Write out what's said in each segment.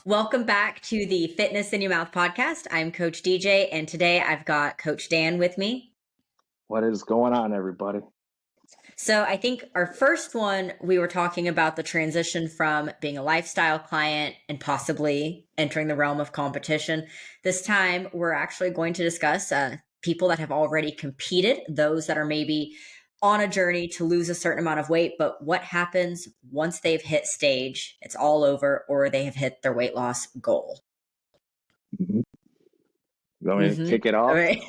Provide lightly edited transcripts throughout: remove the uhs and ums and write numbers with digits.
Welcome back to the Fitness in Your Mouth podcast. I'm Coach DJ, and today I've got Coach Dan with me. What is going on, everybody? So I think our first one, we were talking about the transition from being a lifestyle client and possibly entering the realm of competition. This time, we're actually going to discuss people that have already competed, those that are maybe on a journey to lose a certain amount of weight, but what happens once they've hit stage, it's all over, or they have hit their weight loss goal. You want me to kick it All off? right.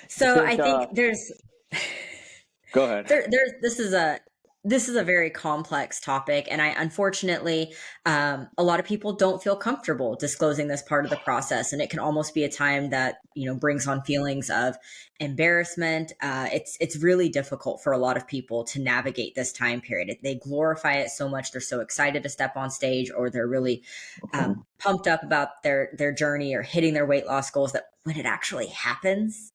So I think there's Go ahead. this is a very complex topic, and unfortunately a lot of people don't feel comfortable disclosing this part of the process, and it can almost be a time that brings on feelings of embarrassment. It's really difficult for a lot of people to navigate this time period. They glorify it so much, they're so excited to step on stage, or they're really pumped up about their journey or hitting their weight loss goals, that when it actually happens,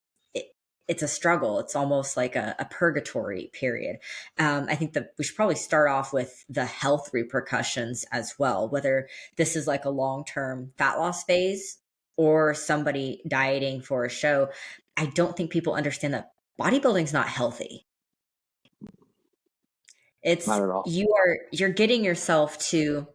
it's a struggle. It's almost like a purgatory period. I think that we should probably start off with the health repercussions as well, whether this is like a long-term fat loss phase or somebody dieting for a show. I don't think people understand that bodybuilding is not healthy. It's not at all. You're getting yourself to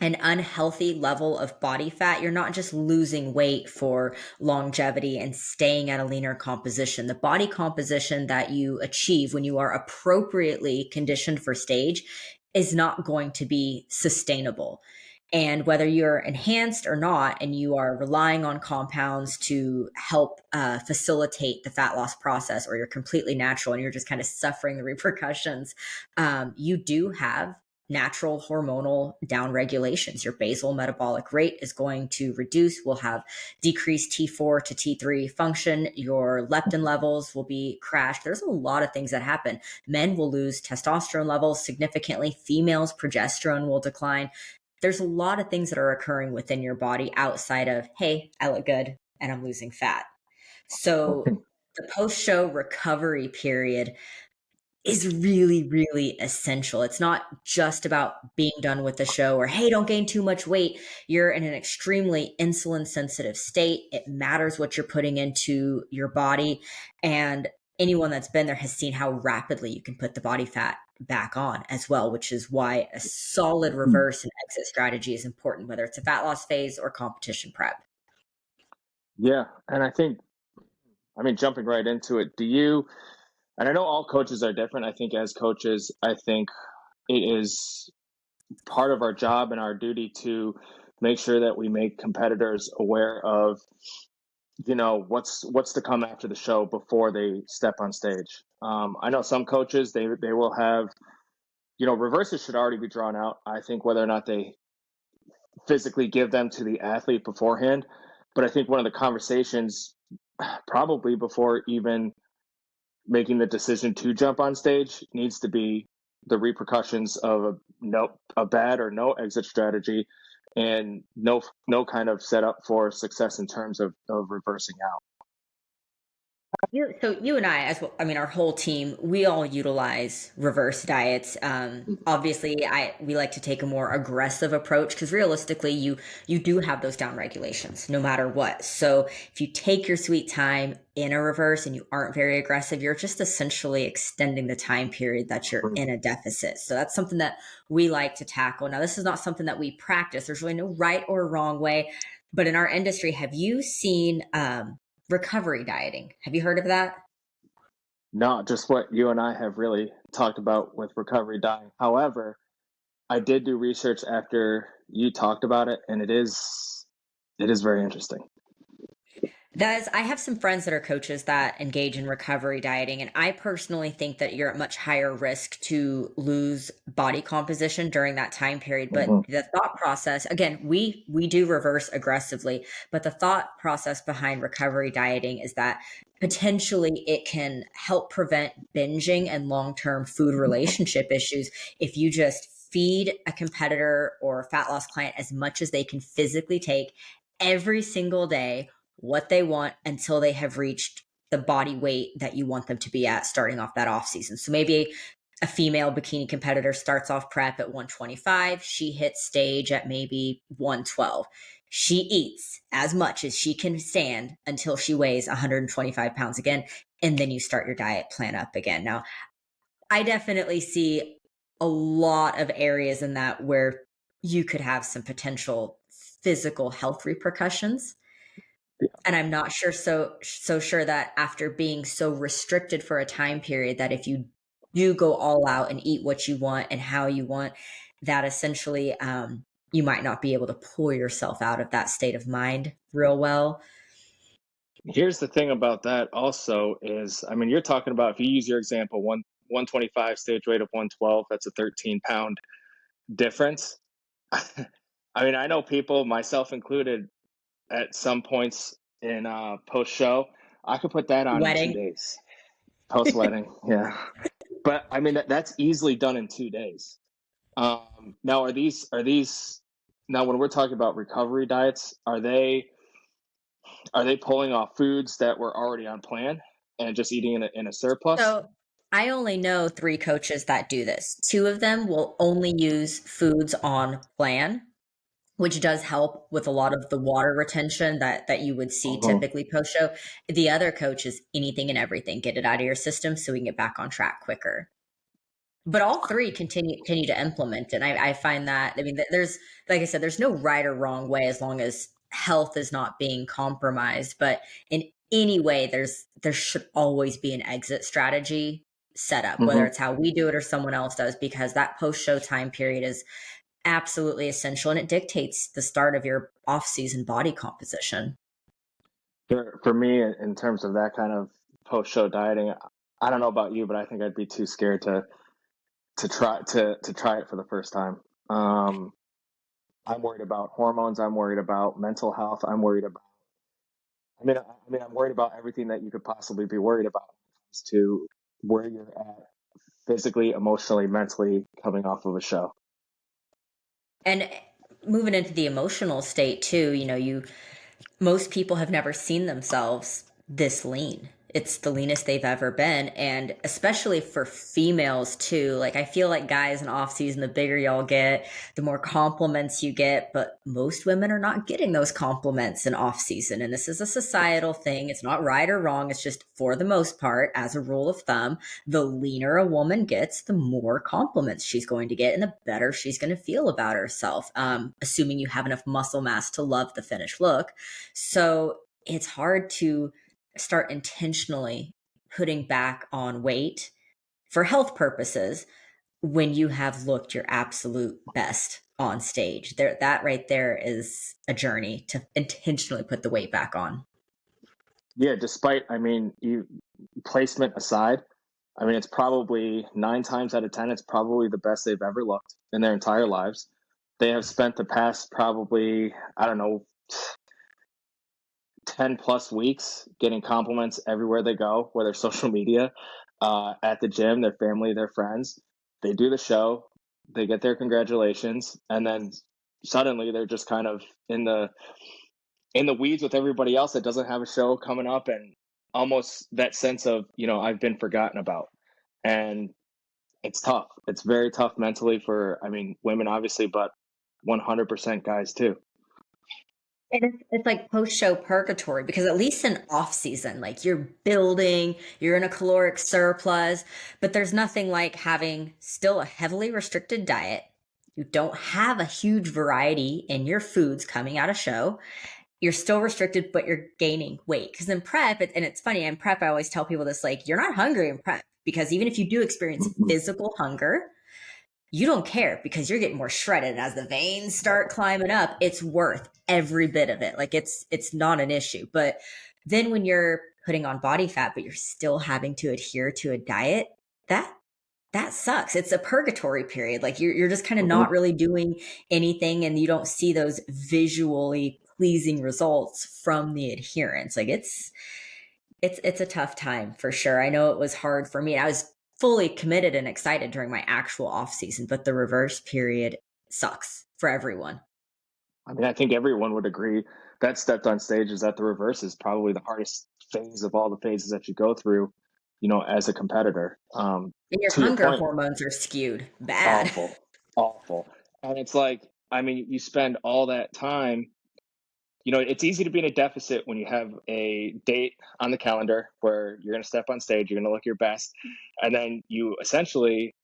an unhealthy level of body fat. You're not just losing weight for longevity and staying at a leaner composition. The body composition that you achieve when you are appropriately conditioned for stage is not going to be sustainable. And whether you're enhanced or not, and you are relying on compounds to help facilitate the fat loss process, or you're completely natural and you're just kind of suffering the repercussions, you do have natural hormonal downregulations. Your basal metabolic rate is going to reduce. We'll have decreased T4 to T3 function. Your leptin levels will be crashed. There's a lot of things that happen. Men will lose testosterone levels significantly. Females, progesterone will decline. There's a lot of things that are occurring within your body outside of, hey, I look good and I'm losing fat. So the post-show recovery period is really, really essential. It's not just about being done with the show, or, hey, don't gain too much weight. You're in an extremely insulin sensitive state. It matters what you're putting into your body. And anyone that's been there has seen how rapidly you can put the body fat back on as well, which is why a solid reverse and exit strategy is important, whether it's a fat loss phase or competition prep. Yeah. And jumping right into it, and I know all coaches are different. I think as coaches, I think it is part of our job and our duty to make sure that we make competitors aware of, what's to come after the show before they step on stage. I know some coaches, they will have, reverses should already be drawn out. I think whether or not they physically give them to the athlete beforehand. But I think one of the conversations, probably before even making the decision to jump on stage, needs to be the repercussions of a bad or no exit strategy, and no kind of setup for success in terms of reversing out. So you and I, our whole team, we all utilize reverse diets. Obviously, we like to take a more aggressive approach, because realistically, you do have those down regulations no matter what. So if you take your sweet time in a reverse and you aren't very aggressive, you're just essentially extending the time period that you're in a deficit. So that's something that we like to tackle. Now, this is not something that we practice. There's really no right or wrong way. But in our industry, have you seen recovery dieting? Have you heard of that? No, just what you and I have really talked about with recovery dieting. However, I did do research after you talked about it, and it is very interesting. I have some friends that are coaches that engage in recovery dieting, and I personally think that you're at much higher risk to lose body composition during that time period. But the thought process, again, we do reverse aggressively, but the thought process behind recovery dieting is that potentially it can help prevent binging and long-term food relationship issues if you just feed a competitor or fat loss client as much as they can physically take every single day, what they want, until they have reached the body weight that you want them to be at starting off that off season. So maybe a female bikini competitor starts off prep at 125. She hits stage at maybe 112. She eats as much as she can stand until she weighs 125 pounds again. And then you start your diet plan up again. Now, I definitely see a lot of areas in that where you could have some potential physical health repercussions. And I'm not so sure that after being so restricted for a time period, that if you do go all out and eat what you want and how you want, that essentially you might not be able to pull yourself out of that state of mind real well. Here's the thing about that also is, I mean, you're talking about, if you use your example, 125 stage weight of 112, that's a 13-pound difference. I mean, I know people, myself included, at some points in post show, I could put that on in two Wedding. days. Post wedding, yeah. But I mean, that's easily done in 2 days. Now, are these now, when we're talking about recovery diets, are they pulling off foods that were already on plan and just eating in a surplus? So I only know three coaches that do this. Two of them will only use foods on plan, which does help with a lot of the water retention that you would see Mhm. typically post show. The other coach is anything and everything. Get it out of your system so we can get back on track quicker. But all three continue to implement, and I find that, I mean, there's, like I said, there's no right or wrong way as long as health is not being compromised. But in any way, there should always be an exit strategy set up, whether Mhm. it's how we do it or someone else does, because that post show time period is absolutely essential, and it dictates the start of your off season body composition. For me, in terms of that kind of post show dieting, I don't know about you, but I think I'd be too scared to try it for the first time. Um, I'm worried about hormones. I'm worried about mental health. I'm worried about. I mean, I'm worried about everything that you could possibly be worried about when it comes to where you're at physically, emotionally, mentally, coming off of a show. And moving into the emotional state too, you most people have never seen themselves this lean. It's the leanest they've ever been. And especially for females too. Like, I feel like guys in off season, the bigger y'all get, the more compliments you get. But most women are not getting those compliments in off season. And this is a societal thing. It's not right or wrong. It's just, for the most part, as a rule of thumb, the leaner a woman gets, the more compliments she's going to get and the better she's going to feel about herself. Assuming you have enough muscle mass to love the finished look. So it's hard to start intentionally putting back on weight for health purposes when you have looked your absolute best on stage. There, that right there is a journey to intentionally put the weight back on. Yeah, despite, I mean, you placement aside, I mean, it's probably 9 times out of 10, it's probably the best they've ever looked in their entire lives. They have spent the past probably, I don't know, 10 plus weeks getting compliments everywhere they go, whether social media, at the gym, their family, their friends. They do the show, they get their congratulations, and then suddenly they're just kind of in the weeds with everybody else that doesn't have a show coming up, and almost that sense of, I've been forgotten about. And it's tough. It's very tough mentally for, I mean, women obviously, but 100% guys too. And it's like post show purgatory, because at least in off season, like, you're building, you're in a caloric surplus, but there's nothing like having still a heavily restricted diet. You don't have a huge variety in your foods coming out of show. You're still restricted, but you're gaining weight. Because in prep, and it's funny, in prep, I always tell people this, like, you're not hungry in prep, because even if you do experience Mhm. physical hunger, you don't care, because you're getting more shredded. And as the veins start climbing up, it's worth every bit of it. Like, it's not an issue. But then when you're putting on body fat, but you're still having to adhere to a diet, that that sucks. It's a purgatory period. Like, you're just kind of not Mhm. really doing anything, and you don't see those visually pleasing results from the adherence. Like, it's a tough time for sure. I know it was hard for me. I was fully committed and excited during my actual off season, but the reverse period sucks for everyone. I mean, I think everyone would agree that stepped on stage is that the reverse is probably the hardest phase of all the phases that you go through. as a competitor. And your To your hunger point, hormones are skewed bad. awful, awful. And it's like, I mean, you spend all that time, it's easy to be in a deficit when you have a date on the calendar where you're going to step on stage, you're going to look your best, and then you essentially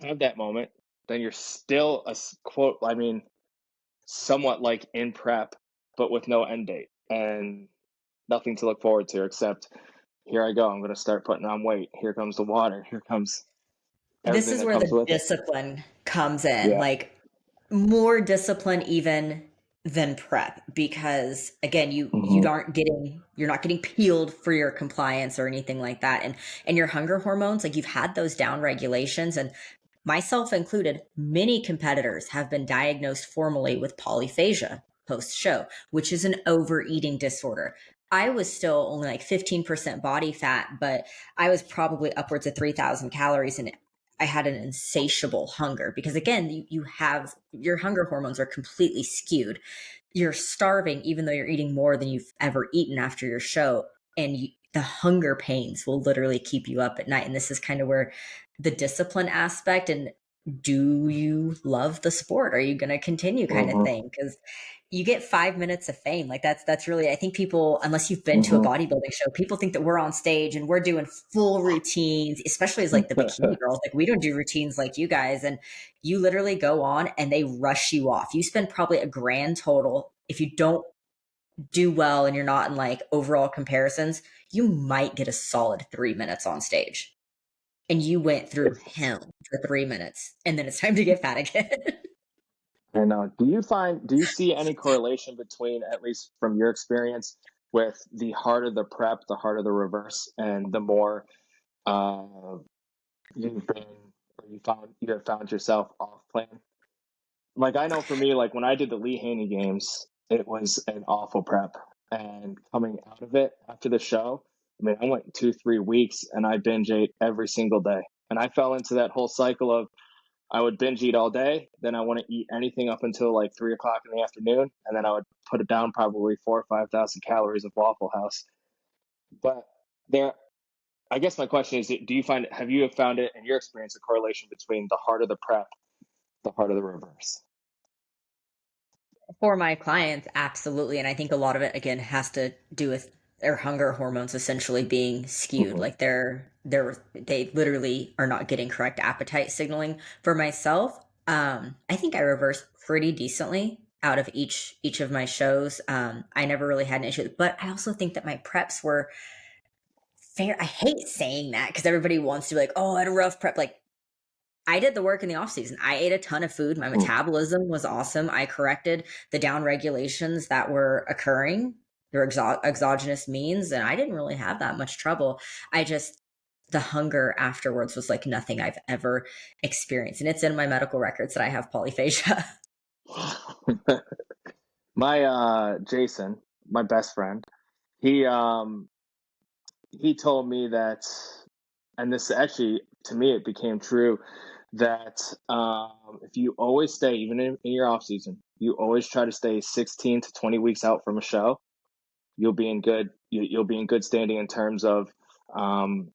have that moment. Then you're still quote, I mean, somewhat like in prep, but with no end date and nothing to look forward to except here I go. I'm going to start putting on weight. Here comes the water. Here comes This everything is that where comes the with it. discipline comes in, Yeah. like more discipline even than prep, because again, Hmm. you're not getting peeled for your compliance or anything like that. And your hunger hormones, like you've had those down regulations, and myself included, many competitors have been diagnosed formally with polyphagia post show, which is an overeating disorder. I was still only like 15% body fat, but I was probably upwards of 3,000 calories, and I had an insatiable hunger because, again, you have your hunger hormones are completely skewed. You're starving even though you're eating more than you've ever eaten after your show. And the hunger pains will literally keep you up at night. And this is kind of where the discipline aspect and do you love the sport? Are you going to continue kind of Hmm. thing? Because you get 5 minutes of fame. Like that's really, I think people, unless you've been to a Hmm. bodybuilding show, people think that we're on stage and we're doing full routines, especially as like the bikini girls. Like we don't do routines like you guys. And you literally go on and they rush you off. You spend probably a grand total. If you don't do well and you're not in like overall comparisons, you might get a solid 3 minutes on stage. And you went through It's, hell for 3 minutes and then it's time to get fat again. and do you see any correlation between, at least from your experience, with the harder the prep, the harder the reverse, and the more uh, you've been, or you have found yourself off plan? Like I know for me, like when I did the Lee Haney games, it was an awful prep. And coming out of it after the show, I mean, I went 2, 3 weeks and I binge ate every single day. And I fell into that whole cycle of I would binge eat all day, then I wouldn't eat anything up until like 3 o'clock in the afternoon, and then I would put it down probably 4 or 5 thousand calories of Waffle House. But there, I guess my question is, have you found it in your experience a correlation between the harder the prep, the harder the reverse? For my clients, absolutely. And I think a lot of it again has to do with their hunger hormones essentially being skewed. Mm-hmm. Like they literally are not getting correct appetite signaling. For myself, I think I reversed pretty decently out of each of my shows. I never really had an issue, but I also think that my preps were fair. I hate saying that because everybody wants to be like, oh, I had a rough prep. Like I did the work in the off season. I ate a ton of food. My metabolism was awesome. I corrected the down regulations that were occurring through exogenous means, and I didn't really have that much trouble. I just the hunger afterwards was like nothing I've ever experienced, and it's in my medical records that I have polyphagia. My Jason, my best friend, he um he told me that, and this actually to me it became true, that if you always stay, even in your off season, you always try to stay 16 to 20 weeks out from a show, you'll be in good standing in terms of um,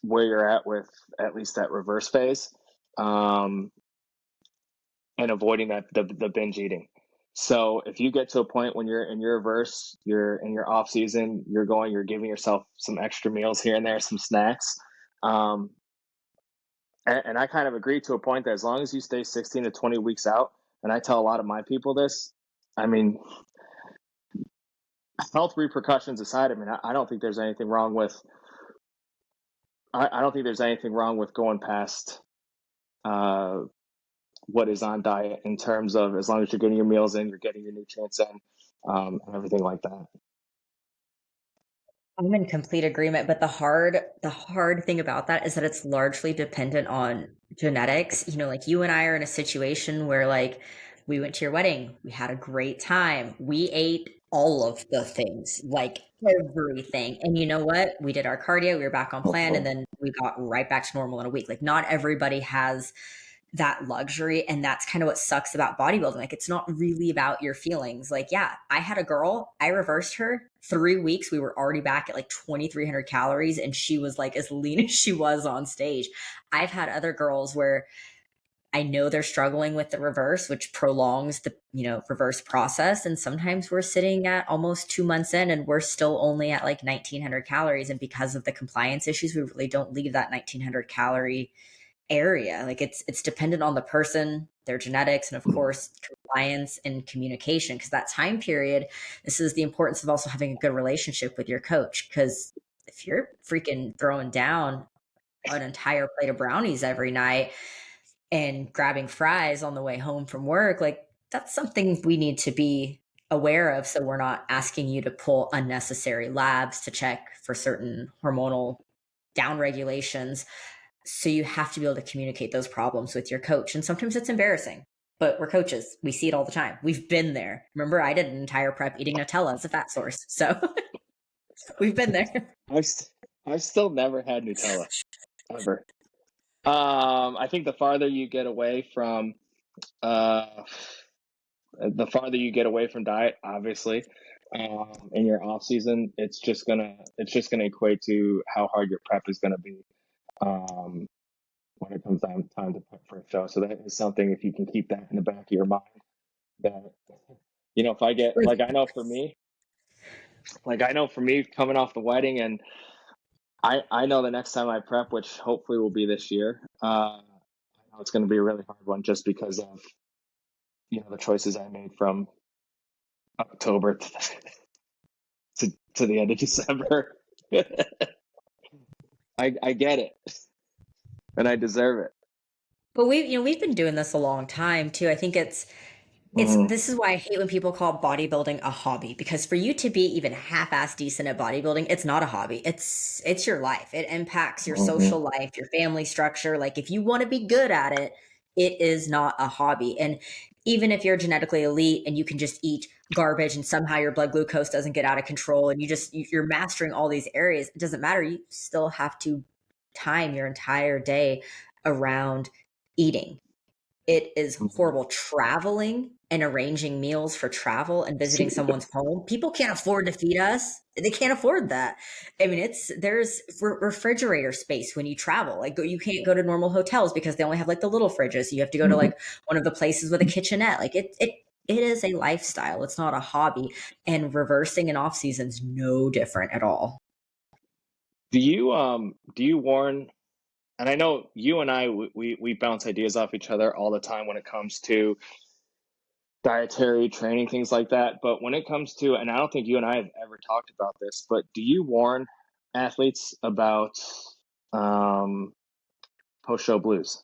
where you're at with at least that reverse phase. Um, and avoiding the binge eating. So if you get to a point when you're in your reverse, you're in your off season, you're giving yourself some extra meals here and there, some snacks. Um, and I kind of agree to a point that as long as you stay 16 to 20 weeks out, and I tell a lot of my people this, I mean, health repercussions aside, I mean, I don't think there's anything wrong with, I don't think there's anything wrong with going past uh, what is on diet in terms of as long as you're getting your meals in, you're getting your nutrients in, and everything like that. I'm in complete agreement, but the hard thing about that is that it's largely dependent on genetics. Like you and I are in a situation where like we went to your wedding, we had a great time. We ate all of the things, like everything. And you know what? We did our cardio, we were back on plan, and Mhm. then we got right back to normal in a week. Like not everybody has that luxury. And that's kind of what sucks about bodybuilding. Like, it's not really about your feelings. Like, yeah, I had a girl, I reversed her 3 weeks. We were already back at like 2,300 calories, and she was like as lean as she was on stage. I've had other girls where I know they're struggling with the reverse, which prolongs the, reverse process. And sometimes we're sitting at almost 2 months in and we're still only at like 1,900 calories. And because of the compliance issues, we really don't leave that 1,900 calorie area. Like, it's dependent on the person, their genetics, and of course compliance and communication. Because that time period, this is the importance of also having a good relationship with your coach. Because if you're freaking throwing down an entire plate of brownies every night and grabbing fries on the way home from work, like, that's something we need to be aware of, so we're not asking you to pull unnecessary labs to check for certain hormonal downregulations. So you have to be able to communicate those problems with your coach. And sometimes it's embarrassing, but we're coaches. We see it all the time. We've been there. Remember, I did an entire prep eating Nutella as a fat source. So we've been there. I've st- I've still never had Nutella ever. I think uh, the farther you get away from diet, obviously, in your off season, it's just gonna equate to how hard your prep is gonna be. Um, when it comes time to prep for a show. So that is something, if you can keep that in the back of your mind, that if I get like I know for me coming off the wedding, and I know the next time I prep, which hopefully will be this year, I know it's going to be a really hard one just because of the choices I made from October to the end of December. I get it, and I deserve it. But we've been doing this a long time too. I think it's Mm-hmm. this is why I hate when people call bodybuilding a hobby, because for you to be even half-ass decent at bodybuilding, it's not a hobby. It's your life. It impacts your Mm-hmm. social life, your family structure. Like, if you want to be good at it, it is not a hobby. And even if you're genetically elite and you can just eat garbage and somehow your blood glucose doesn't get out of control and you're mastering all these areas, it doesn't matter. You still have to time your entire day around eating. It is Mm-hmm. horrible traveling and arranging meals for travel and visiting someone's home. People can't afford to feed us. They can't afford that. I mean, there's refrigerator space when you travel. Like, you can't go to normal hotels because they only have like the little fridges. So you have to go to Mm-hmm. like one of the places with a kitchenette. Like, it is a lifestyle. It's not a hobby. And reversing an off season's no different at all. Do you warn? And I know you and I, we bounce ideas off each other all the time when it comes to dietary training, things like that. But when it comes to, and I don't think you and I have ever talked about this, but do you warn athletes about um, post-show blues?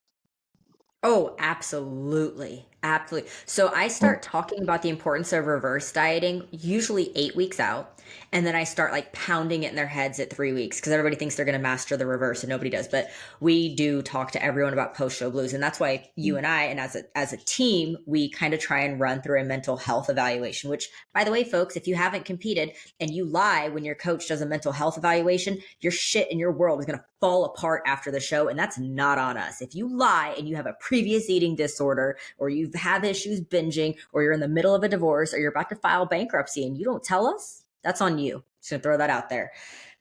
Oh, absolutely. Absolutely. So I Mm. start talking about the importance of reverse dieting usually 8 weeks out. And then I start like pounding it in their heads at 3 weeks, because everybody thinks they're going to master the reverse and nobody does. But we do talk to everyone about post show blues. And that's why you and I, and as a team, we kind of try and run through a mental health evaluation, which, by the way, folks, if you haven't competed and you lie when your coach does a mental health evaluation, your shit in your world is going to fall apart after the show. And that's not on us. If you lie and you have a previous eating disorder, or you have issues binging, or you're in the middle of a divorce, or you're about to file bankruptcy and you don't tell us, that's on you. Just gonna throw that out there.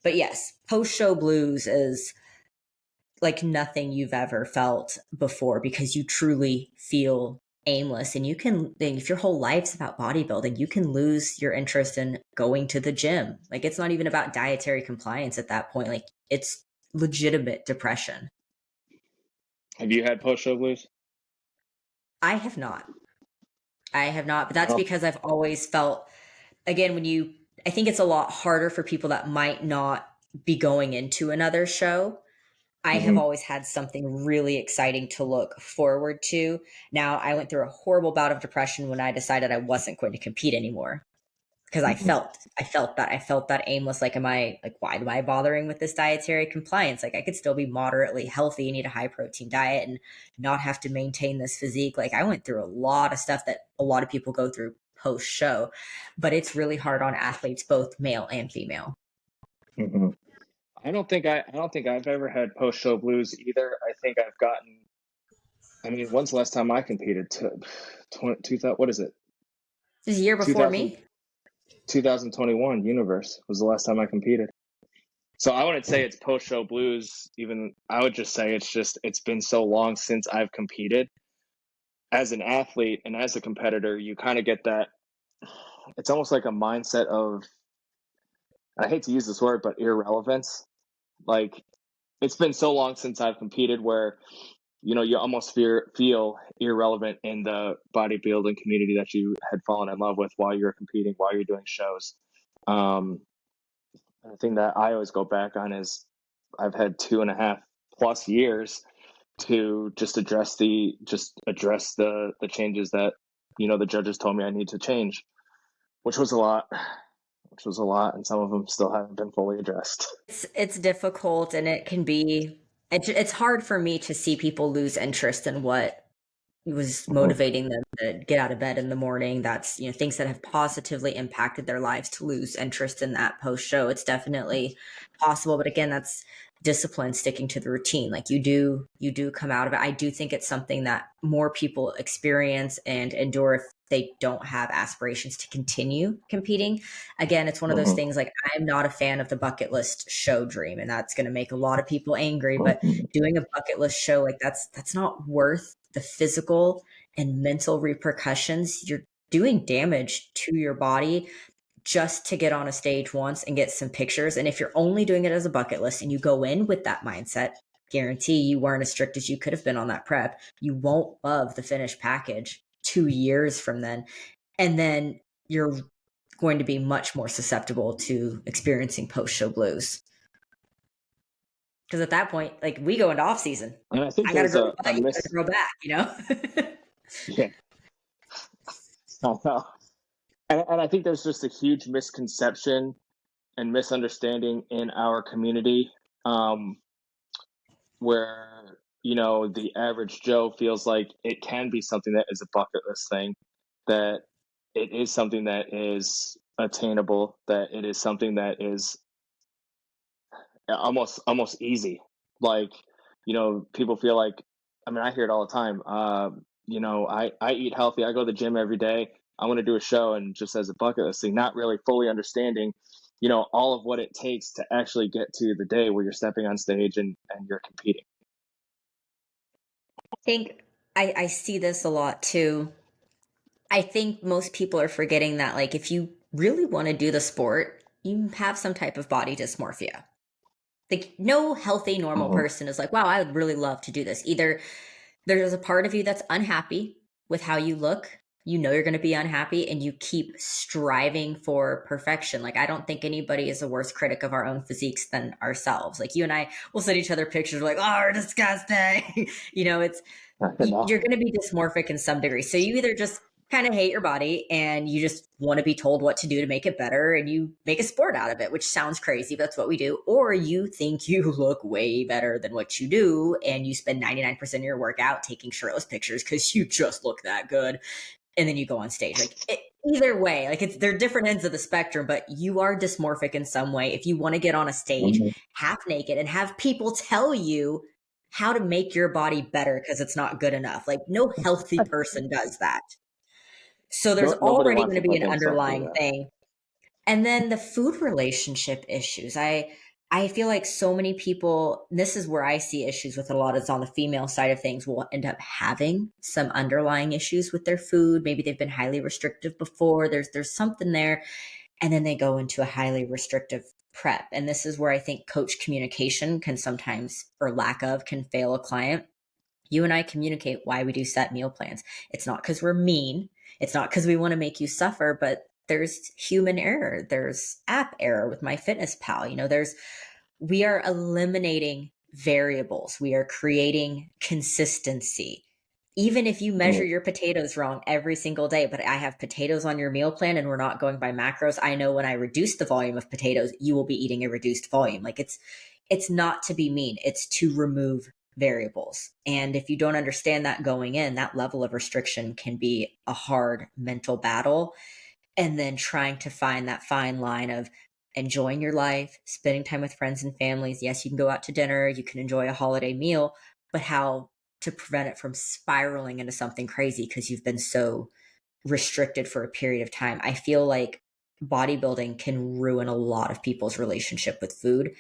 But yes, post show blues is like nothing you've ever felt before, because you truly feel aimless. And if your whole life's about bodybuilding, you can lose your interest in going to the gym. Like, it's not even about dietary compliance at that point. Like, it's legitimate depression. Have you had post-show blues? I have not. I have not, but that's No. because I've always felt, again, I think it's a lot harder for people that might not be going into another show. I have Hmm. always had something really exciting to look forward to. Now, I went through a horrible bout of depression when I decided I wasn't going to compete anymore, because Hmm. I felt that aimless. Like, why am I bothering with this dietary compliance? Like, I could still be moderately healthy and eat a high protein diet and not have to maintain this physique. Like, I went through a lot of stuff that a lot of people go through post show, but it's really hard on athletes, both male and female. Hmm. I don't think I've ever had post-show blues either. I think I've gotten I mean, when's the last time I competed? 2000, what is it? This is a year before 2000, me. 2021 Universe was the last time I competed. So I wouldn't say it's post show blues. Even I would just say it's been so long since I've competed. As an athlete and as a competitor, you kind of get that. It's almost like a mindset of, I hate to use this word, but irrelevance. Like, it's been so long since I've competed where, you almost feel irrelevant in the bodybuilding community that you had fallen in love with while you're competing, while you're doing shows. Um, the thing that I always go back on is I've had 2.5+ years to just address the changes that the judges told me I need to change, which was a lot, and some of them still haven't been fully addressed. It's difficult, and it can be it's hard for me to see people lose interest in what was Mhm. motivating them to get out of bed in the morning. That's, things that have positively impacted their lives, to lose interest in that post show. It's definitely possible. But again, that's discipline, sticking to the routine. Like, you do come out of it. I do think it's something that more people experience and endure if they don't have aspirations to continue competing. Again, it's one of those Mhm. things, like, I'm not a fan of the bucket list show dream, and that's going to make a lot of people angry. But doing a bucket list show, like, that's not worth the physical and mental repercussions. You're doing damage to your body just to get on a stage once and get some pictures. And if you're only doing it as a bucket list and you go in with that mindset, guarantee you weren't as strict as you could have been on that prep. You won't love the finished package 2 years from then. And then you're going to be much more susceptible to experiencing post show blues. Because at that point, like, we go into off season. And I think I got to there's grow a, butt, a you got to miss. grow back. Yeah, I know. And I think there's just a huge misconception and misunderstanding in our community, um, where the average Joe feels like it can be something that is a bucket list thing, that it is something that is attainable, that it is something that is almost easy. Like, people feel like, I mean, I hear it all the time. I eat healthy. I go to the gym every day. I want to do a show, and just as a bucket list thing, not really fully understanding, all of what it takes to actually get to the day where you're stepping on stage and you're competing. I think I see this a lot too. I think most people are forgetting that, like, if you really want to do the sport, you have some type of body dysmorphia. Like, no healthy, normal Mhm. person is like, wow, I would really love to do this. Either there's a part of you that's unhappy with how you look. You know you're going to be unhappy, and you keep striving for perfection. Like, I don't think anybody is a worse critic of our own physiques than ourselves. Like, you and I will send each other pictures like, oh, we're disgusting. It's No. you're going to be dysmorphic in some degree. So you either just kind of hate your body and you just want to be told what to do to make it better, and you make a sport out of it, which sounds crazy, but that's what we do. Or you think you look way better than what you do, and you spend 99% of your workout taking shirtless pictures because you just look that good, and then you go on stage. Like, either way, like, they're different ends of the spectrum, but you are dysmorphic in some way if you want to get on a stage Mhm. half naked and have people tell you how to make your body better because it's not good enough. Like, no healthy person does that. So there's No, nobody already wants going to to be put an themselves through underlying that. thing. And then the food relationship issues. I feel like so many people, this is where I see issues with a lot, is on the female side of things, will end up having some underlying issues with their food. Maybe they've been highly restrictive before. There's something there, and then they go into a highly restrictive prep. And this is where I think coach communication can sometimes, or lack of, can fail a client. You and I communicate why we do set meal plans. It's not because we're mean. It's not because we want to make you suffer, but there's human error. There's app error with MyFitnessPal. We are eliminating variables. We are creating consistency. Even if you measure Mhm. your potatoes wrong every single day, but I have potatoes on your meal plan and we're not going by macros, I know when I reduce the volume of potatoes, you will be eating a reduced volume. Like, it's not to be mean, it's to remove variables. And if you don't understand that going in, that level of restriction can be a hard mental battle. And then trying to find that fine line of enjoying your life, spending time with friends and families. Yes, you can go out to dinner, you can enjoy a holiday meal, but how to prevent it from spiraling into something crazy because you've been so restricted for a period of time. I feel like bodybuilding can ruin a lot of people's relationship with food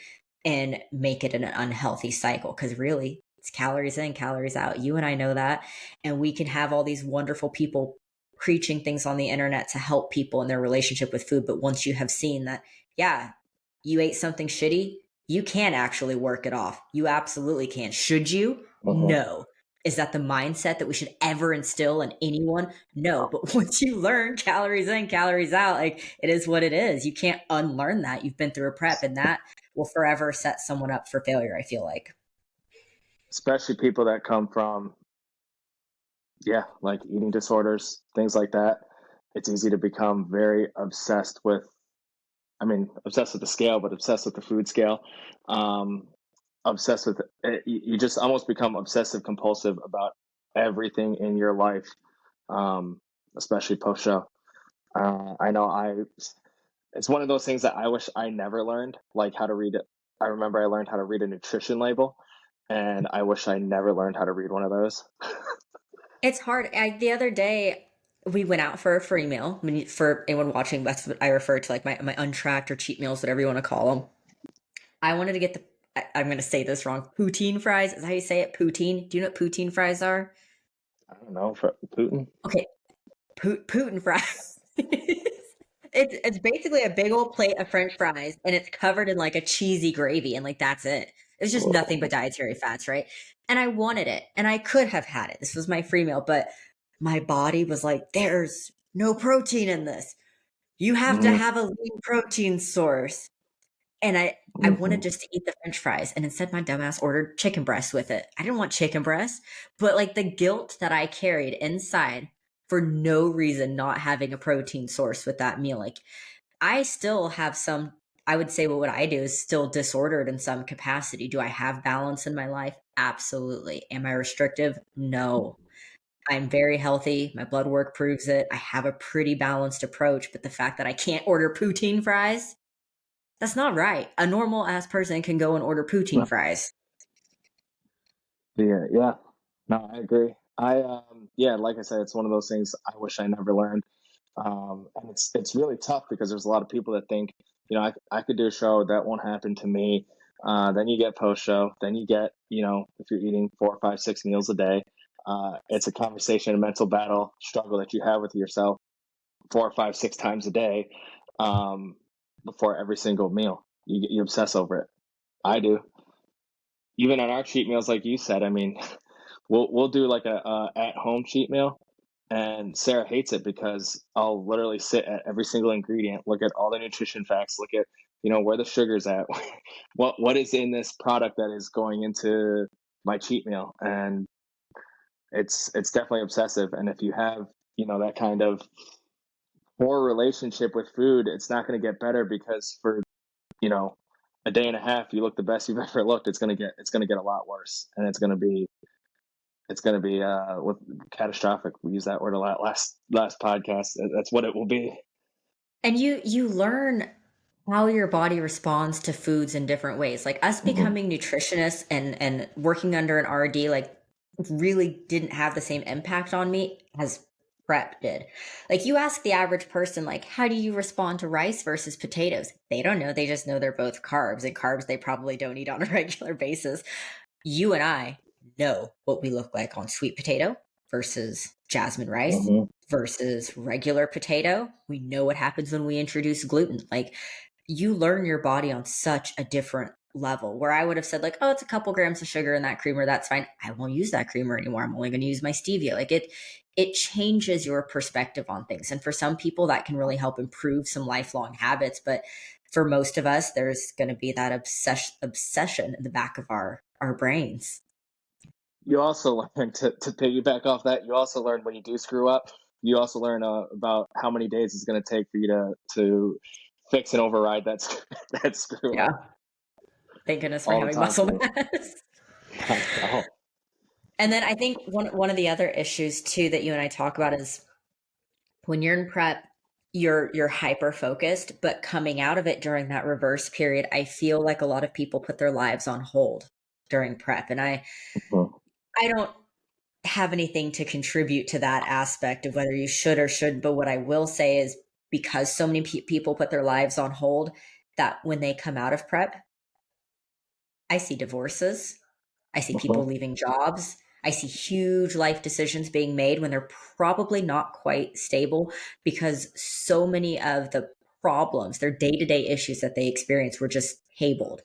and make it an unhealthy cycle because really it's calories in, calories out. You and I know that. And we can have all these wonderful people preaching things on the internet to help people in their relationship with food. But once you have seen that, yeah, you ate something shitty, you can actually work it off. You absolutely can. Should you? Mm-hmm. No. Is that the mindset that we should ever instill in anyone? No. But once you learn calories in, calories out, like it is what it is. You can't unlearn that. You've been through a prep, and that will forever set someone up for failure, I feel like. Especially people that come from, yeah, like eating disorders, things like that. It's easy to become very obsessed with, I mean, obsessed with the scale, but obsessed with the food scale. Um, Obsessed with it. You just almost become obsessive compulsive about everything in your life, um, especially post show. I know it's one of those things that I wish I never learned, like how to read it. I remember I learned how to read a nutrition label, and I wish I never learned how to read one of those. It's hard. The other day, we went out for a free meal. I mean, for anyone watching, that's what I refer to, like my untracked or cheat meals, whatever you want to call them. I wanted to get I'm going to say this wrong, poutine fries. Is that how you say it? Poutine. Do you know what poutine fries are? I don't know, for Putin. Okay, Putin fries. It's basically a big old plate of French fries, and it's covered in like a cheesy gravy, and like that's it. It's just nothing but dietary fats, right? And I wanted it, and I could have had it. This was my free meal, but my body was like, "There's no protein in this. You have to Mm-hmm, have a lean protein source." And I mm-hmm. wanted just to eat the French fries, and instead my dumbass ordered chicken breast with it. I didn't want chicken breast, but like the guilt that I carried inside for no reason not having a protein source with that meal. Like I still have some, I would say what I do is still disordered in some capacity. Do I have balance in my life? Absolutely. Am I restrictive? No. I'm very healthy. My blood work proves it. I have a pretty balanced approach, but the fact that I can't order poutine fries, that's not right. A normal ass person can go and order poutine fries. Yeah, yeah. No, I agree. Yeah, like I said, it's one of those things I wish I never learned. And it's really tough because there's a lot of people that think, I could do a show that won't happen to me. Then you get post show, then you get, if you're eating 4, 5, 6 meals a day, it's a conversation, a mental battle, struggle that you have with yourself 4, 5, 6 times a day, um, before every single meal. You obsess over it. I do. Even on our cheat meals, like you said, I mean, we'll do like a at home cheat meal, and Sarah hates it because I'll literally sit at every single ingredient, look at all the nutrition facts, look at where the sugar's at, what is in this product that is going into my cheat meal, and it's definitely obsessive. And if you have that kind of poor relationship with food, it's not going to get better because for you know a day and a half you look the best you've ever looked. It's going to get a lot worse, and it's going to be with catastrophic. We use that word a lot last podcast. That's what it will be. And you learn how your body responds to foods in different ways. Like us Mm-hmm. becoming nutritionists and working under an RD, like really didn't have the same impact on me as prep did. Like you ask the average person, like, how do you respond to rice versus potatoes? They don't know. They just know they're both carbs, and carbs they probably don't eat on a regular basis. You and I know what we look like on sweet potato versus jasmine rice Mm-hmm. versus regular potato. We know what happens when we introduce gluten. Like you learn your body on such a different level where I would have said like, oh, it's a couple grams of sugar in that creamer. That's fine. I won't use that creamer anymore. I'm only going to use my stevia. Like it changes your perspective on things. And for some people that can really help improve some lifelong habits. But for most of us, there's going to be that obsession in the back of our brains. You also learn to piggyback off that. You also learn when you do screw up. You also learn about how many days it's going to take for you to fix and override that that screw up Yeah. Thank goodness for all the having time muscle too. mass. I know. And then I think one of the other issues too that you and I talk about is when you're in prep, you're hyper focused, but coming out of it during that reverse period, I feel like a lot of people put their lives on hold during prep. And Mhm. I don't have anything to contribute to that aspect of whether you should or shouldn't. But what I will say is, because so many people put their lives on hold, that when they come out of prep, I see divorces, I see people Mhm. leaving jobs, I see huge life decisions being made when they're probably not quite stable, because so many of the problems, their day to day issues that they experience, were just tabled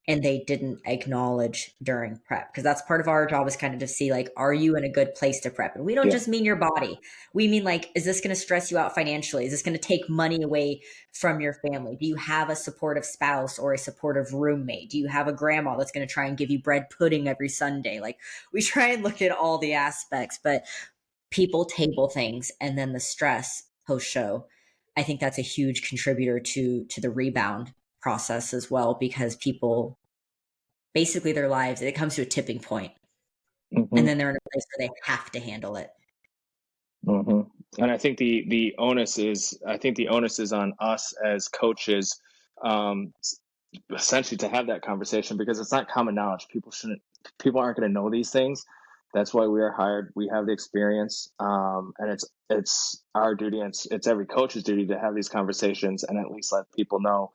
and they didn't acknowledge during prep. Because that's part of our job, is kind of to see, like, are you in a good place to prep? And we don't Yeah. just mean your body. We mean, like, is this going to stress you out financially? Is this going to take money away from your family? Do you have a supportive spouse or a supportive roommate? Do you have a grandma that's going to try and give you bread pudding every Sunday? Like, we try and look at all the aspects, but people table things, and then the stress post show, I think that's a huge contributor to the rebound process as well, because people, basically, their lives, it comes to a tipping point, and Hmm. then they're in a place where they have to handle it. Hmm. And I think the onus is on us as coaches, um, essentially, to have that conversation, because it's not common knowledge. People aren't going to know these things. That's why we are hired. We have the experience, and it's our duty, and it's every coach's duty to have these conversations and at least let people know,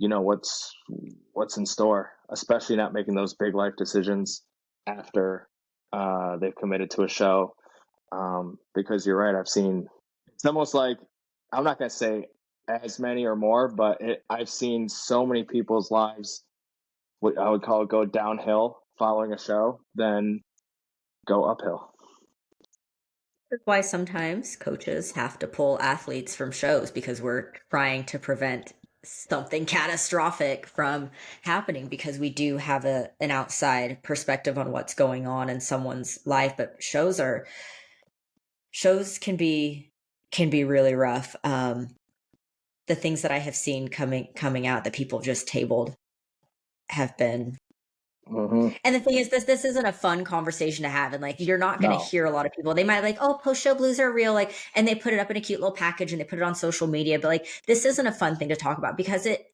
what's in store, especially not making those big life decisions after they've committed to a show. Because you're right, it's almost like, I'm not going to say as many or more, but I've seen so many people's lives, what I would call it, go downhill following a show than go uphill. That's why sometimes coaches have to pull athletes from shows, because we're trying to prevent something catastrophic from happening, because we do have an outside perspective on what's going on in someone's life. But shows can be really rough. The things that I have seen coming out that people just tabled have been. Hmm. And the thing is, this isn't a fun conversation to have, and, like, you're not going to No. hear a lot of people. They might, like, oh, post show blues are real, like, and they put it up in a cute little package and they put it on social media. But, like, this isn't a fun thing to talk about, because it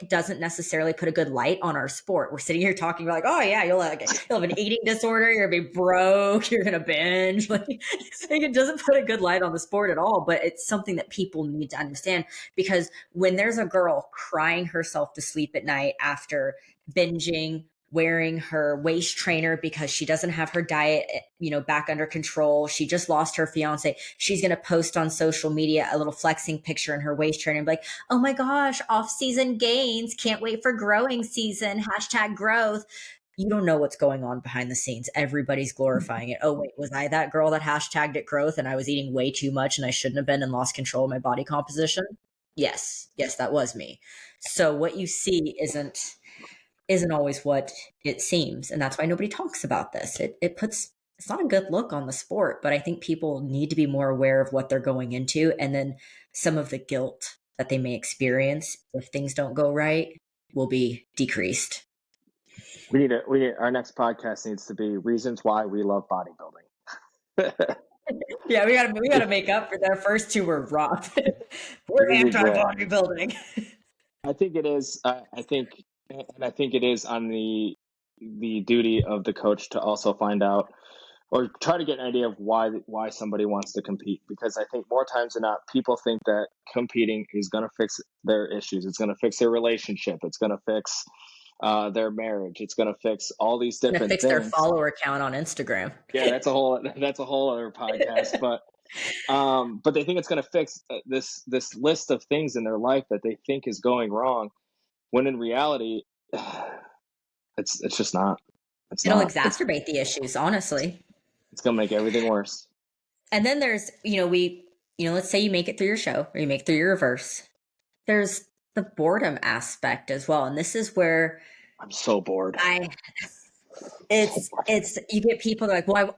doesn't necessarily put a good light on our sport. We're sitting here talking about, like, oh yeah, you'll have an eating disorder, you're gonna be broke, you're gonna binge. Like, it doesn't put a good light on the sport at all. But it's something that people need to understand, because when there's a girl crying herself to sleep at night after binging, wearing her waist trainer because she doesn't have her diet, back under control. She just lost her fiance. She's going to post on social media a little flexing picture in her waist trainer and be like, oh my gosh, off season gains. Can't wait for growing season. Hashtag growth. You don't know what's going on behind the scenes. Everybody's glorifying it. Oh, wait, was I that girl that hashtagged it growth and I was eating way too much and I shouldn't have been, and lost control of my body composition? Yes. Yes, that was me. So what you see isn't always what it seems. And that's why nobody talks about this. It's not a good look on the sport, but I think people need to be more aware of what they're going into, and then some of the guilt that they may experience if things don't go right will be decreased. Our next podcast needs to be reasons why we love bodybuilding. Yeah, we gotta make up for their first two were rough. We're Reasons anti why. bodybuilding. I think it is. I think it is on the duty of the coach to also find out, or try to get an idea of why somebody wants to compete. Because I think more times than not, people think that competing is going to fix their issues. It's going to fix their relationship. It's going to fix their marriage. It's going to fix all these Gonna different fix their things. follower count on Instagram. Yeah, that's a whole other podcast. But they think it's going to fix this list of things in their life that they think is going wrong, when in reality, it's just not. It's It'll not. exacerbate the issues, honestly. It's gonna make everything worse. And then there's, let's say you make it through your show or you make it through your reverse. There's the boredom aspect as well. And this is where I'm so bored. I, So bored. you get people that are like, well,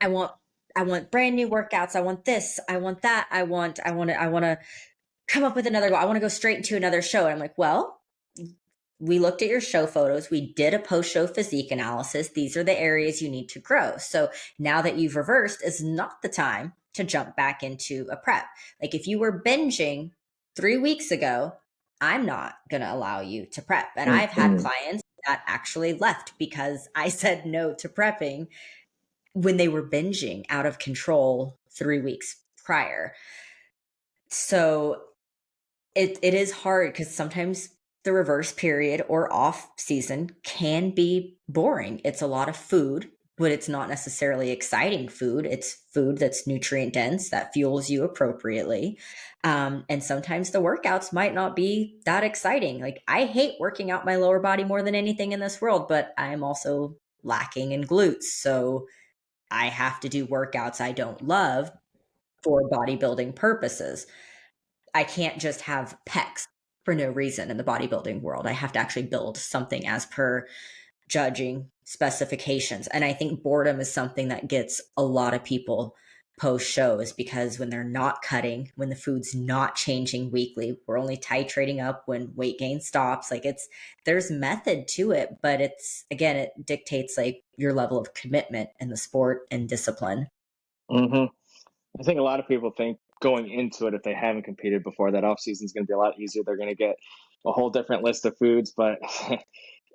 I want brand new workouts. I want this. I want that. I want to come up with another goal. I want to go straight into another show. And I'm like, well, we looked at your show photos. We did a post show physique analysis. These are the areas you need to grow. So now that you've reversed, is not the time to jump back into a prep. Like, if you were binging 3 weeks ago, I'm not going to allow you to prep. And I've had Mm-mm. clients that actually left because I said no to prepping when they were binging out of control 3 weeks prior. So it is hard because sometimes the reverse period or off season can be boring. It's a lot of food, but it's not necessarily exciting food. It's food that's nutrient dense, that fuels you appropriately. And sometimes the workouts might not be that exciting. Like, I hate working out my lower body more than anything in this world, but I'm also lacking in glutes. So I have to do workouts I don't love for bodybuilding purposes. I can't just have pecs for no reason in the bodybuilding world. I have to actually build something as per judging specifications. And I think boredom is something that gets a lot of people post shows, because when they're not cutting, when the food's not changing weekly, we're only titrating up when weight gain stops. Like, there's method to it, but it's, again, it dictates like your level of commitment in the sport and discipline. Hmm. I think a lot of people think going into it, if they haven't competed before, that off season is going to be a lot easier. They're going to get a whole different list of foods, but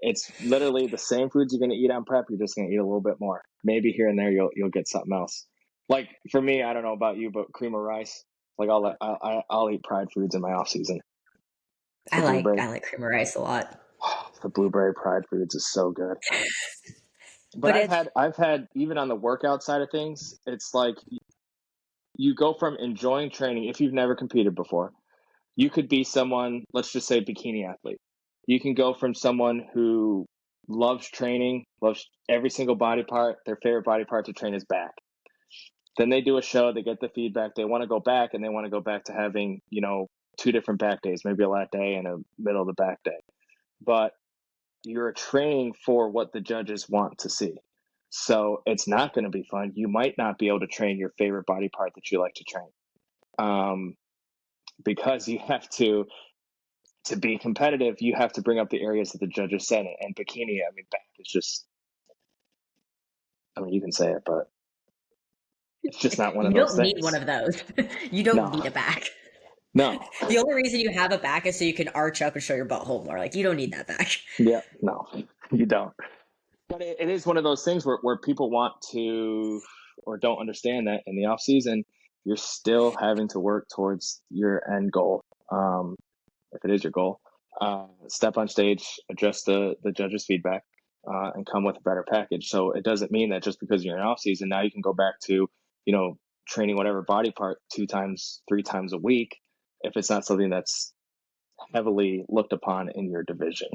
it's literally the same foods you're going to eat on prep. You're just going to eat a little bit more. Maybe here and there you'll get something else. Like for me, I don't know about you, but cream of rice. Like I'll eat fried foods in my off season. The I blueberry, like cream of rice a lot. the blueberry fried foods is so good. But But I've it's had I've had even on the workout side of things, it's like you go from enjoying training if you've never competed before. You could be someone, let's just say bikini athlete. You can go from someone who loves training, loves every single body part, their favorite body part to train is back. Then they do a show, they get the feedback, they want to go back, and they want to go back to having, two different back days, maybe a lat day and a middle of the back day. But you're training for what the judges want to see. So it's not going to be fun. You might not be able to train your favorite body part that you like to train. Because you have to be competitive, you have to bring up the areas that the judges said. And bikini, I mean, back is just, I mean, you can say it, but it's just not one of You those don't need one things. of those. You don't No, need a back. no, The only reason you have a back is so you can arch up and show your butthole more. Like, you don't need that back. yeah, no, you don't. But it is one of those things where people want to or don't understand that in the off season, you're still having to work towards your end goal. If it is your goal, step on stage, address the judges' feedback, and come with a better package. So it doesn't mean that just because you're in off season, now you can go back to, you know, training whatever body part 2 times, 3 times a week, if it's not something that's heavily looked upon in your division.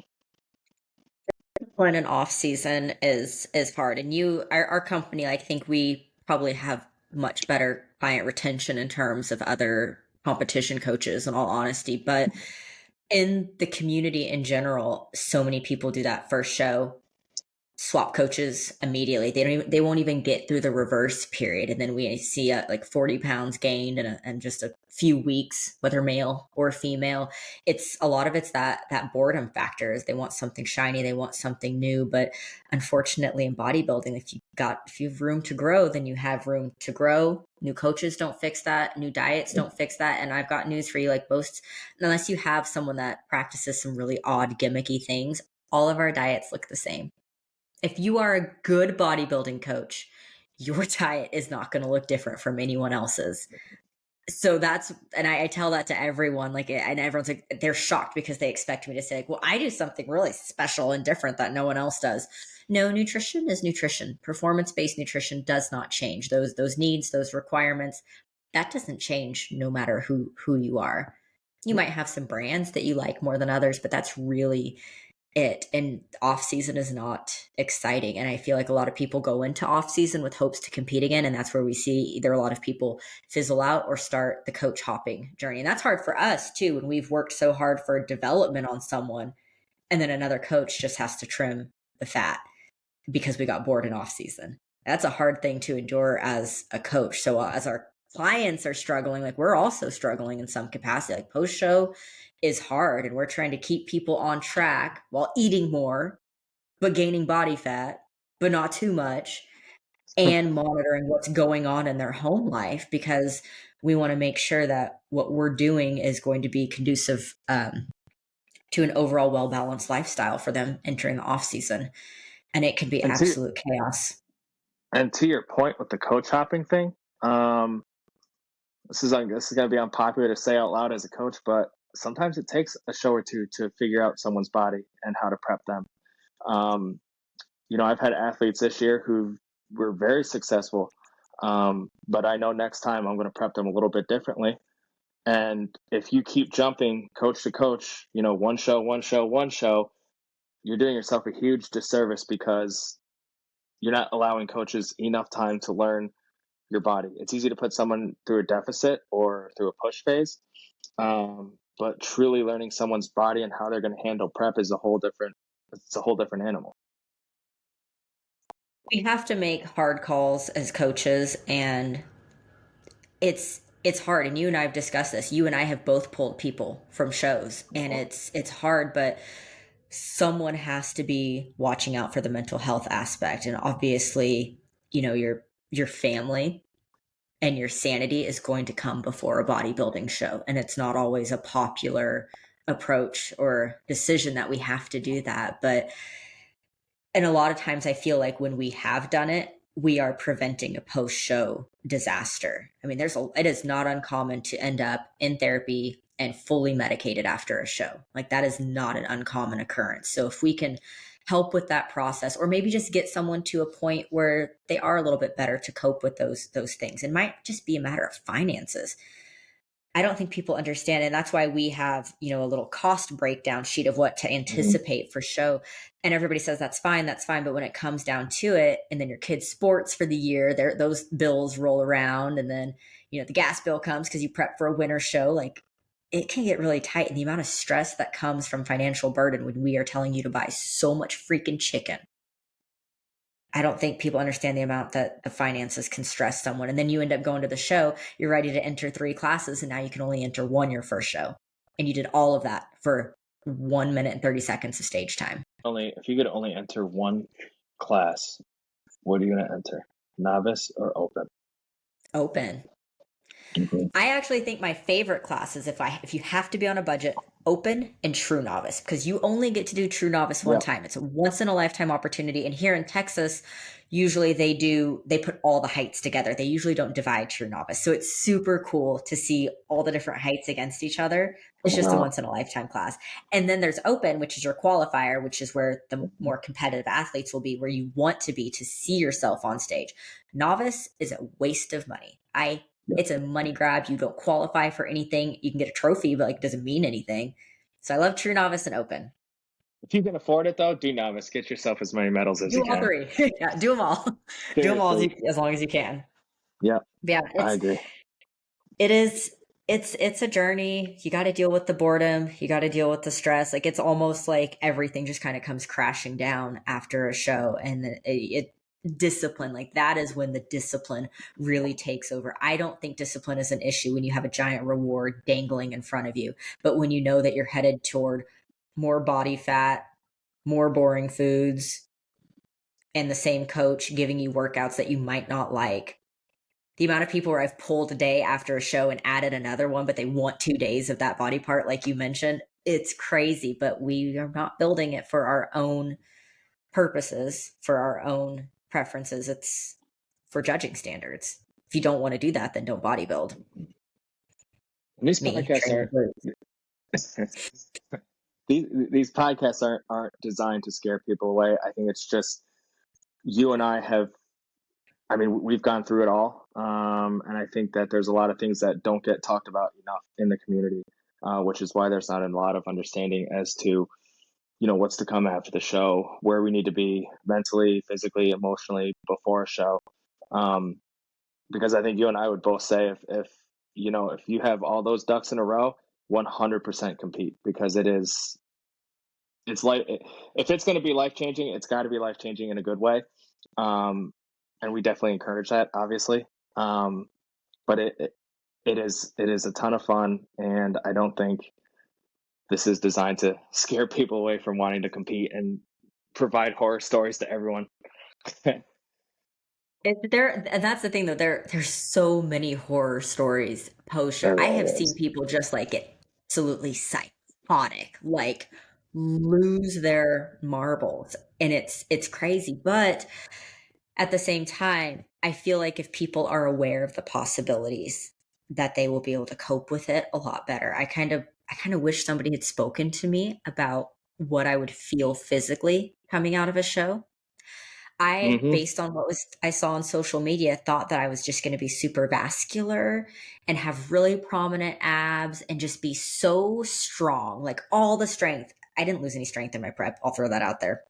When an off season is hard, and our company, I think we probably have much better client retention in terms of other competition coaches, in all honesty. But in the community in general, so many people do that first show, swap coaches immediately. They won't even get through the reverse period, and then we see like 40 pounds gained in just a few weeks, whether male or female. It's a lot of it's that boredom factors. They want something shiny, they want something new. But unfortunately, in bodybuilding, if you have room to grow, then you have room to grow. New coaches don't fix that, new diets don't fix that. And I've got news for you, like, most, unless you have someone that practices some really odd gimmicky things, all of our diets look the same. If you are a good bodybuilding coach, your diet is not going to look different from anyone else's. So and I tell that to everyone, like, and everyone's like, they're shocked because they expect me to say, like, well, I do something really special and different that no one else does. No, nutrition is nutrition. Performance-based nutrition does not change. Those needs, those requirements, that doesn't change no matter who you are. You might have some brands that you like more than others, but that's really it. And off season is not exciting, and I feel like a lot of people go into off season with hopes to compete again, and that's where we see either a lot of people fizzle out or start the coach hopping journey. And that's hard for us too, when we've worked so hard for development on someone, and then another coach just has to trim the fat because we got bored in off season. That's a hard thing to endure as a coach. So as our clients are struggling, like, we're also struggling in some capacity. Like, post show is hard, and we're trying to keep people on track while eating more but gaining body fat, but not too much, and monitoring what's going on in their home life, because we want to make sure that what we're doing is going to be conducive to an overall well balanced lifestyle for them entering the off season. And it can be And to absolute chaos. And to your point with the coach hopping thing, um, this is going to be unpopular to say out loud as a coach, but sometimes it takes a show or two to figure out someone's body and how to prep them. Um, I've had athletes this year who were very successful, but I know next time I'm going to prep them a little bit differently. And if you keep jumping coach to coach, one show, one show, one show, you're doing yourself a huge disservice because you're not allowing coaches enough time to learn your body. It's easy to put someone through a deficit or through a push phase, but truly learning someone's body and how they're going to handle prep is a whole different. It's a whole different animal. We have to make hard calls as coaches, and it's hard. And you and I have discussed this. You and I have both pulled people from shows, and it's hard, but someone has to be watching out for the mental health aspect. And obviously, your family and your sanity is going to come before a bodybuilding show, and it's not always a popular approach or decision that we have to do that. But and a lot of times I feel like when we have done it, we are preventing a post-show disaster. I mean, it is not uncommon to end up in therapy and fully medicated after a show. Like, that is not an uncommon occurrence. So if we can help with that process, or maybe just get someone to a point where they are a little bit better to cope with those things, it might just be a matter of finances. I don't think people understand. And that's why we have, a little cost breakdown sheet of what to anticipate for show. And everybody says that's fine, that's fine. But when it comes down to it, and then your kids' sports for the year, those bills roll around. And then, the gas bill comes because you prep for a winter show. Like, it can get really tight. And the amount of stress that comes from financial burden when we are telling you to buy so much freaking chicken, I don't think people understand the amount that the finances can stress someone. And then you end up going to the show, you're ready to enter 3 classes, and now you can only enter one your first show. And you did all of that for 1 minute and 30 seconds of stage time. Only if you could only enter one class, what are you going to enter? Novice or open? Open. Mm-hmm. I actually think my favorite classes, if you have to be on a budget, open and true novice, because you only get to do true novice one Yep. time. It's a once in a lifetime opportunity. And here in Texas, usually they put all the heights together. They usually don't divide true novice. So it's super cool to see all the different heights against each other. It's just a Wow. once in a lifetime class. And then there's open, which is your qualifier, which is where the more competitive athletes will be, where you want to be to see yourself on stage. Novice is a waste of money. It's a money grab. You don't qualify for anything. You can get a trophy, but like, it doesn't mean anything. So I love true novice and open. If you can afford it, though, do novice. Get yourself as many medals as Do you all can. three. Yeah, do them all. Do them all Seriously. as long as you can. Yeah, Yeah, I agree. it is it's a journey. You got to deal with the boredom, you got to deal with the stress. Like, it's almost like everything just kind of comes crashing down after a show. And it discipline, like, that is when the discipline really takes over. I don't think discipline is an issue when you have a giant reward dangling in front of you, but when you know that you're headed toward more body fat, more boring foods, and the same coach giving you workouts that you might not like. The amount of people where I've pulled a day after a show and added another one, but they want 2 days of that body part, like you mentioned, it's crazy. But we are not building it for our own purposes, for our own preferences. It's for judging standards. If you don't want to do that, then don't bodybuild. And these Me, podcasts training aren't glutes. these podcasts aren't designed to scare people away. I think it's just you and I have. I mean, we've gone through it all, and I think that there's a lot of things that don't get talked about enough in the community, which is why there's not a lot of understanding as to what's to come after the show, where we need to be mentally, physically, emotionally before a show. Um, because I think you and I would both say if you have all those ducks in a row, 100% compete, because it's like, if it's going to be life changing, it's got to be life changing in a good way. Um, and we definitely encourage that, obviously. Um, but it is a ton of fun, and I don't think this is designed to scare people away from wanting to compete and provide horror stories to everyone. And that's the thing, though. There's so many horror stories post show. There I have really seen is. people just like get absolutely psychotic, like lose their marbles, and it's crazy. But At the same time, I feel like if people are aware of the possibilities, that they will be able to cope with it a lot better. I kind of wish somebody had spoken to me about what I would feel physically coming out of a show. I, Hmm. based on what was I saw on social media, thought that I was just gonna be super vascular and have really prominent abs and just be so strong, like all the strength. I didn't lose any strength in my prep. I'll throw that out there.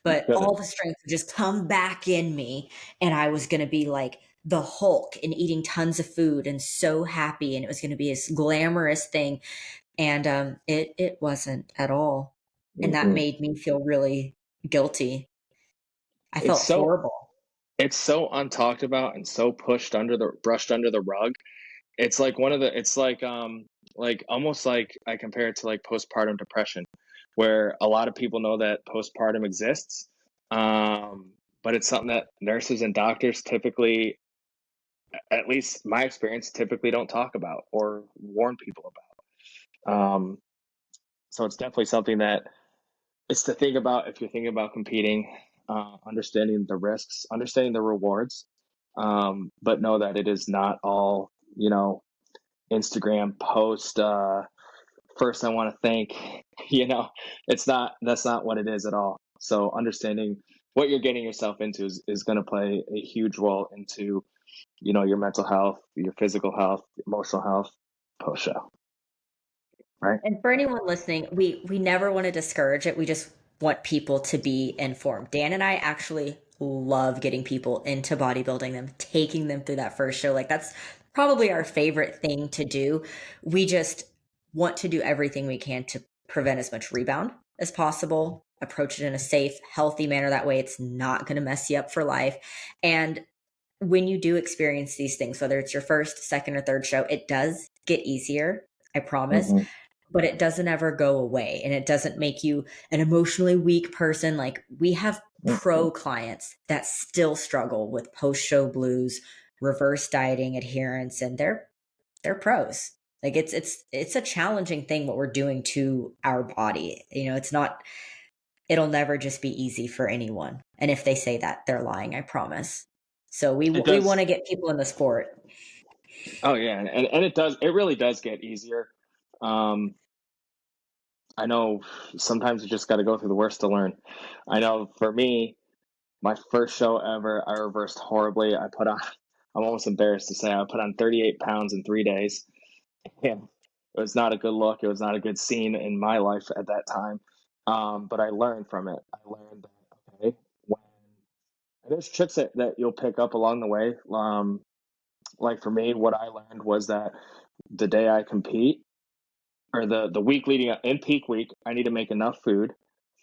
But Good. all the strength would just come back in me, and I was gonna be like the Hulk and eating tons of food and so happy, and it was gonna be this glamorous thing. And it wasn't at all. And that Hmm. made me feel really guilty. I It's felt so horrible. it's so untalked about and so pushed under the brushed under the rug. It's like one of the it's like almost like I compare it to like postpartum depression, where a lot of people know that postpartum exists, but it's something that nurses and doctors typically, at least my experience, typically don't talk about or warn people about. So it's definitely something that it's to think about if you're thinking about competing, understanding the risks, understanding the rewards, but know that it is not all, Instagram post. First, I want to thank, it's not, that's not what it is at all. So understanding what you're getting yourself into is going to play a huge role into, your mental health, your physical health, emotional health post show, right? And for anyone listening, we never want to discourage it. We just want people to be informed. Dan and I actually love getting people into bodybuilding, them taking them through that first show. Like that's probably our favorite thing to do. We just want to do everything we can to prevent as much rebound as possible, approach it in a safe, healthy manner. That way it's not going to mess you up for life. And when you do experience these things, whether it's your first, second, or third show, it does get easier. I promise, Mm-hmm. but it doesn't ever go away and it doesn't make you an emotionally weak person. Like we have Mm-hmm. pro clients that still struggle with post show blues, reverse dieting adherence, and they're pros. Like it's a challenging thing what we're doing to our body. It's not it'll never just be easy for anyone. And if they say that, they're lying, I promise. So we It we want does. to get people in the sport. Oh yeah, and it really does get easier. Um, I know sometimes you just got to go through the worst to learn. I know for me, my first show ever, I reversed horribly. I put on, I'm almost embarrassed to say, I put on 38 pounds in 3 days. Yeah, it was not a good look. It was not a good scene in my life at that time. But I learned from it. I learned that, okay, when, and there's tricks that you'll pick up along the way. Like for me, what I learned was that the day I compete, or the week leading up in peak week, I need to make enough food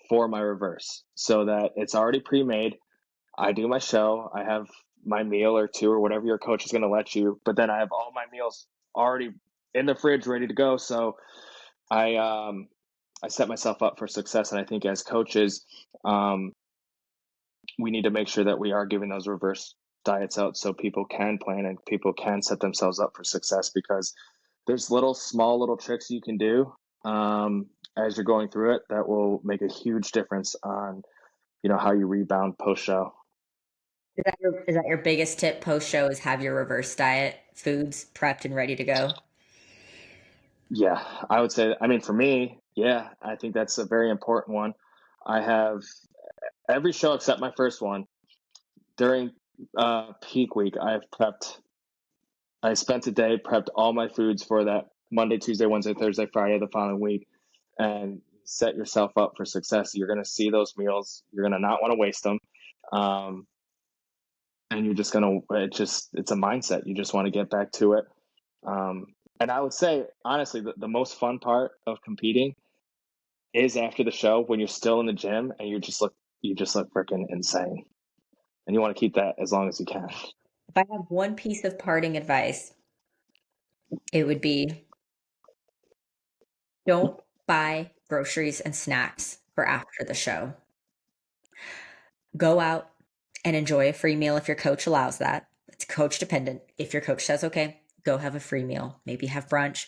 for my reverse so that it's already pre-made. I do my show, I have my meal or two or whatever your coach is going to let you, but then I have all my meals already in the fridge ready to go. So I set myself up for success, and I think as coaches, um, we need to make sure that we are giving those reverse diets out so people can plan and people can set themselves up for success, because there's small little tricks you can do, as you're going through it, that will make a huge difference on how you rebound post show. Is that your biggest tip post show is have your reverse diet foods prepped and ready to go? Yeah, I would say, I mean, for me, yeah, I think that's a very important one. I have every show except my first one during peak week. I spent a day, prepped all my foods for that Monday, Tuesday, Wednesday, Thursday, Friday, the following week, and set yourself up for success. You're going to see those meals. You're going to not want to waste them. Um, and you're just going to, it's a mindset. You just want to get back to it. Um, and I would say, honestly, the most fun part of competing is after the show when you're still in the gym and you just look freaking insane. And you want to keep that as long as you can. If I have one piece of parting advice, it would be don't buy groceries and snacks for after the show. Go out and enjoy a free meal if your coach allows that. It's coach dependent. If your coach says, okay, go have a free meal, maybe have brunch.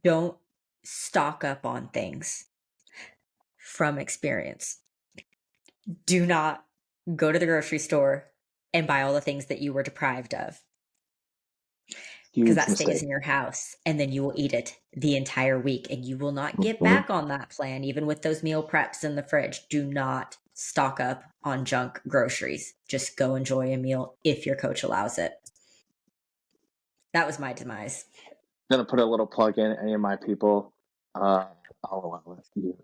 Don't stock up on things from experience. Do not go to the grocery store and buy all the things that you were deprived of, because Huge that stays mistake. in your house, and then you will eat it the entire week and you will not get Mhm. back on that plan. Even with those meal preps in the fridge, do not stock up on junk groceries. Just go enjoy a meal if your coach allows it. That was my demise. Gonna put a little plug in. Any of my people, I'll allow you.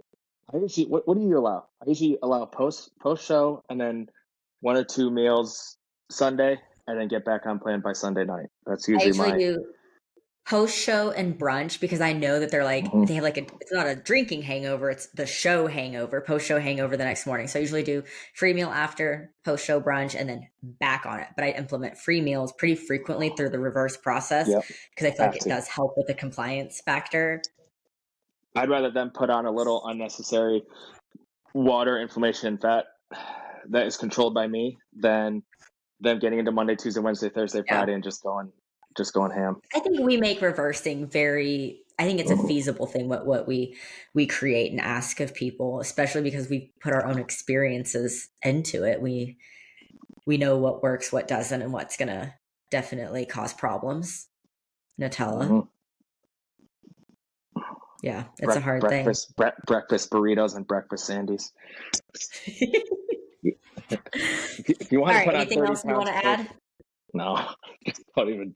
I usually, what do you allow? I usually allow post show and then 1 or 2 meals Sunday, and then get back on plan by Sunday night. That's I usually usually my. do post show and brunch, because I know that they're like, Mhm. they have like it's not a drinking hangover, it's the show hangover, post show hangover the next morning. So I usually do free meal after, post show brunch, and then back on it. But I implement free meals pretty frequently through the reverse process, Yep, because I feel like have it to. does help with the compliance factor. I'd rather them put on a little unnecessary water, inflammation, and fat that is controlled by me than them getting into Monday, Tuesday, Wednesday, Thursday, Yeah. Friday, and just going ham. I think we make reversing very, I think it's a Mhm. feasible thing what we create and ask of people, especially because we put our own experiences into it. We know what works, what doesn't, and what's gonna definitely cause problems. Nutella. Mhm. Yeah, it's a hard thing. Breakfast burritos and breakfast sandies. If you All want to right, put on anything 30 else you want pounds to quick, add? no, just don't even